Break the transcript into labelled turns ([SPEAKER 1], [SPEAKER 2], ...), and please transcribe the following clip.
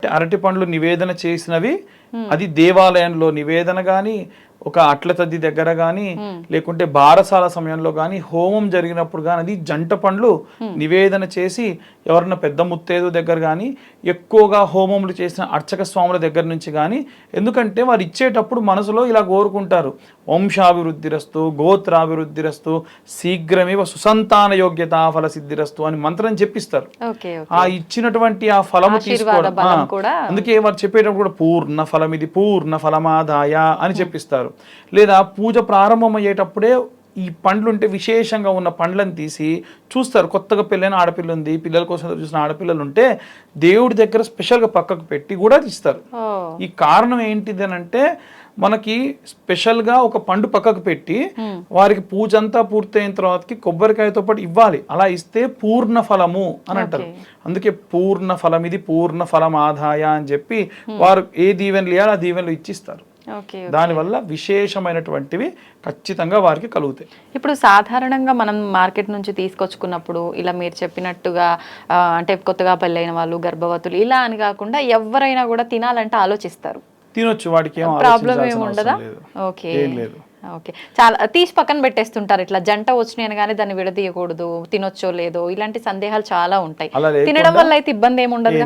[SPEAKER 1] అరటి పండ్లు నివేదన చేసినవి అది దేవాలయంలో నివేదన గాని, ఒక అట్ల తద్ది దగ్గర గాని, లేకుంటే బారసాల సమయంలో గాని, హోమం జరిగినప్పుడు గాని అది జంట పండ్లు నివేదన చేసి ఎవరన్నా పెద్ద ముత్తేదు దగ్గర గాని, ఎక్కువగా హోమములు చేసిన అర్చక స్వాముల దగ్గర నుంచి గాని, ఎందుకంటే వారు ఇచ్చేటప్పుడు మనసులో ఇలా కోరుకుంటారు, వంశాభివృద్ధిరస్తు, గోత్రాభివృద్ధిరస్తు, శీఘ్రమేవ సుసంతాన యోగ్యత ఫల సిద్ధిరస్తు అని మంత్రం చెప్పిస్తారు. ఆ ఇచ్చినటువంటి ఆ ఫలము తీసుకోవడం, అందుకే వారు చెప్పేటప్పుడు కూడా పూర్ణ ఫలం ఇది, పూర్ణ ఫలమాదాయ అని చెప్పిస్తారు. లేదా పూజ ప్రారంభమయ్యేటప్పుడే ఈ పండ్లుంటే విశేషంగా ఉన్న పండ్లను తీసి చూస్తారు. కొత్తగా పెళ్ళైన ఆడపిల్ల ఉంది, పిల్లల కోసం చూసిన ఆడపిల్లలు ఉంటే దేవుడి దగ్గర స్పెషల్గా పక్కకు పెట్టి కూడా తీస్తారు. ఈ కారణం ఏంటిది అని అంటే, మనకి స్పెషల్గా ఒక పండు పక్కకు పెట్టి వారికి పూజ అంతా పూర్తయిన తర్వాతకి కొబ్బరికాయతో పాటు ఇవ్వాలి. అలా ఇస్తే పూర్ణ ఫలము అని అంటారు. అందుకే పూర్ణ ఫలం ఇది, పూర్ణ ఫలం ఆదాయ అని చెప్పి వారు ఏ దీవెనలు ఇవ్వాలి ఆ దీవెనలు ఇచ్చిస్తారు. దానివల్ల విశేషమైనటువంటివి ఖచ్చితంగా వారికి కలుగుతాయి.
[SPEAKER 2] ఇప్పుడు సాధారణంగా మనం మార్కెట్ నుంచి తీసుకొచ్చుకున్నప్పుడు ఇలా మీరు చెప్పినట్టుగా అంటే కొత్తగా పెళ్ళైన వాళ్ళు, గర్భవతులు ఇలా అని కాకుండా ఎవరైనా కూడా తినాలంటే ఆలోచిస్తారు.
[SPEAKER 1] తినొచ్చు, వాడికి
[SPEAKER 2] ప్రాబ్లం ఏమి ఉండదా? Okay, okay. చాలా తీసి పక్కన పెట్టేస్తుంటారు. ఇట్లా జంట వచ్చినాయి అనగానే దాన్ని విడదీయకూడదు, తినొచ్చో లేదో ఇలాంటి సందేహాలు చాలా ఉంటాయి. తినడం వల్ల అయితే ఇబ్బంది ఏమి ఉండదు.